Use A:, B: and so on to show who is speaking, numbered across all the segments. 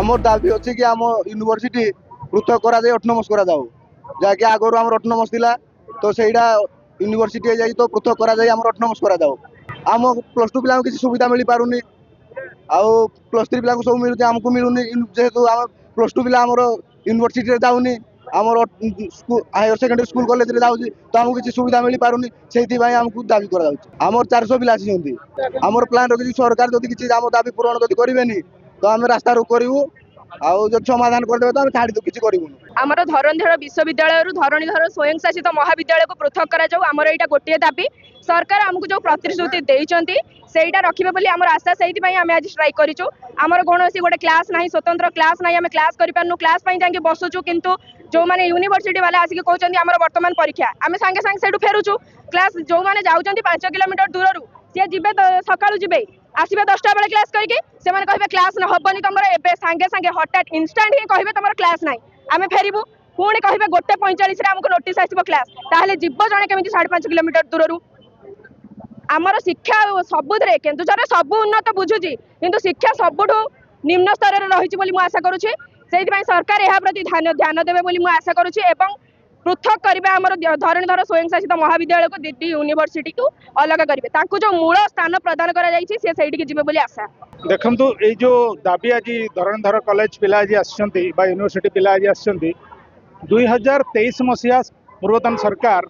A: आमर दाबी अच्छे कि आम यूनिवर्सिटी पृथक करा अटोनोमस करा जाऊ जहाँकि आगुरी आम अटोनोमस थिला तो सहीटा यूनिवर्सिटी जाई तो पृथक करा आम अटोनोमस करा जाऊ आम प्लस टू पिला किसी सुविधा मिल पारुनी आउ प्लस थ्री पिला सब मिलूँ आमको मिलूनी जेहेतु आम प्लस टू पिला आमर यूनिवर्सिटी जाऊनी आमर हायर सेकेंडरी स्कूल कॉलेज रे जाऊँ तो आमको किसी सुविधा मिल पारुनी से आमको दाबी करा आमर 400 पिला आसी आमर प्लान रखी सरकार जब किसी आम दाबी पूरण जब करेनि तो आम रास्ता रोक करूँ आउ जब समाधान करदे तो छाड़ी दो किसी करूँ
B: आमर धरणीधर विश्वविद्यालय धरणीधर स्वयं शासित महाविद्यालय को पृथक करा आमर यहाँ गोटे दाबी सरकार आमको जो प्रतिश्रुति देइचंती सेटा रखिबे बोली आमर आशा से आम आज स्ट्राइक करिचु आमर कौन गोटे क्लास ना स्वतंत्र क्लास ना आम क्लास करूँ क्लास जाकि बसुचु किंतु जो मैंने यूनिवर्सिटी वाला आसिक कहते आमर वर्तमान परीक्षा आम सांगे सांगे से फेरुचु क्लास जो मैंने जाऊँच 5 किलोमीटर दूर सी जी सका जी आसवे 10टा बेले क्लास करके कहे क्लास हेनी तुम ए सांगे सांगे हठात इनस्टाट ही कहे तुम क्लास ना आम फेरबू पुणी कहे 1:45 आमको नोटिस आसो क्लास ताहले जीव जड़े केमी 5.5 किलोमीटर दूर आमर शिक्षा सबुरे केन्दुझर सब उन्नत बुझुची किंतु शिक्षा सबुठू निम्न स्तर में रही आशा करुँचे से सरकार यह प्रति ध्यान देवे बोली आशा करुँची एवं पृथक करेंगे आमर धरणीधर स्वयं शासित महाविद्यालय को दिल्ली यूनिवर्सिटी को अलग करेंगे जो मूल स्थान प्रदान कर आशा
C: देखु ये जो दाबी आज धरणीधर कॉलेज पिला आज आसछंती बा यूनिवर्सिटी पिला आज आसछंती 2023 मसीहा पूर्वतन सरकार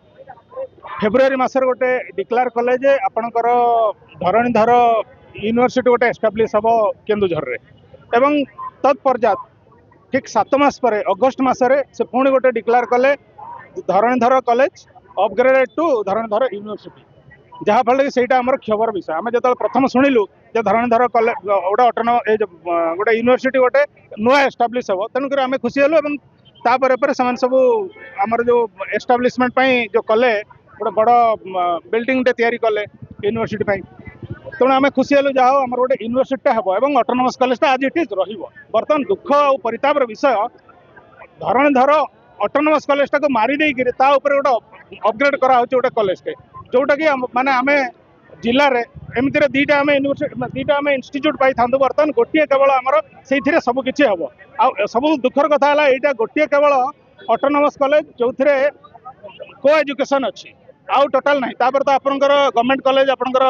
C: फेब्रुआरी मासर गोटे डिक्लेयर कले जे आपणकर धरणीधर यूनिवर्सिटी गोटे एस्टाब्लीश हम केन्दुझर रे एवं तत्पश्चात ठीक 7 मास पर अगस्ट मसरे से पुणी गोटे डिक्लेयर कले Dharanidhar college upgraded to Dharanidhar university जहाँफल कि सहीटा आम क्षोभर विषय आम जो प्रथम शुणिलु धरणीधर कॉलेज गोटे गोटे यूनिवर्सिटी गोटे नुआ एस्टाब्लीश हम तेणुक आम खुशी हेलु तापर से सब आमर जो एस्टाब्लीशमेंट जो कले गोटे बड़ बिल्डिंग तैयारी कले यूनिवर्सिटी तेणु आम खुशी हेलु जहाँ आम गोटे यूनिवर्सिटी हम और ऑटोनोमस कॉलेज आज इट इज बर्तमान दुख और परितापर विषय धरणीधर ऑटोनोमस कॉलेज को मारी देकर गोटे अपग्रेड करा गोटे कॉलेज जोटा कि माने आम जिले में एमती 2टा आम यूनिवर्सिटी 2टा आम इंस्टीट्यूट पाई था बर्तमान गोटे केवल आमर से सबकि हम आ सब दुखर कथा है यहाँ गोटे केवल ऑटोनोमस कॉलेज जो को एजुकेशन अच्छी आउ टोटाल ना तापर तो आपंकर गवर्नमेंट कॉलेज आपंकर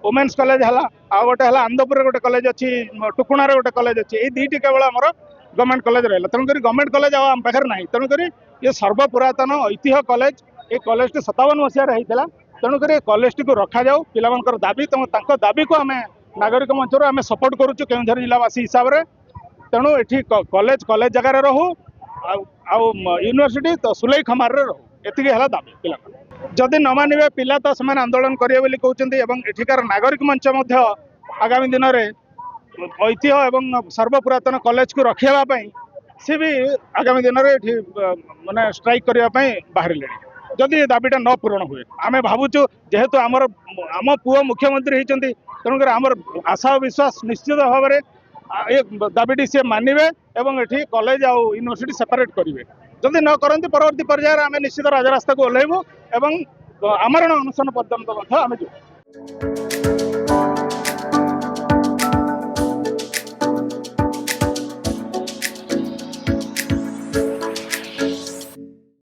C: वुमेन्स कॉलेज है आ गोटे है आंदपुर गोटे कॉलेज अच्छी टुकुणार गोटे कॉलेज अच्छी ये 2टी केवल आमर गवर्नमेंट कॉलेज रहा तेणुक गवर्नमेंट कॉलेज आम पाखे ना तेणुक ये सर्वपुरातन ऐतिह्य कॉलेज ये कॉलेज 57 मसीह होता तेणुक कॉलेज टी को रखा जाऊ पिलांकर दाबी दाबी को आम नागरिक मंचर आम सपोर्ट करुचु केन्दुझर जिलावासी हिसाब से तेणु ये कॉलेज कॉलेज जगार रहू यूनिवर्सिटी तो सुलई खमार रहू एति है दाबी पिला जदि न मानवे पिला तो से आंदोलन करेंगे बोली कहते एठिकार नागरिक मंच आगामी दिन में ऐतिह्य एवं सर्वपुरातन कॉलेज को रखापी सी भी आगामी दिन में माने स्ट्राइक करने बाहर जदि दाबीटा न पूरण हुए आम भावुचु जेहेतु आम पुओ मुख्यमंत्री होती तेणुकर आमर आशा और विश्वास निश्चित भाव में ये दाबीटी सी मानवे और ये कॉलेज आ यूनिवर्सिटी सेपरेट करेंगे जदि न करती परवर्ती पर्यायर आम निश्चित राजरास्ता को ओह्लैबू और आमरण अनशन पर्यंत आम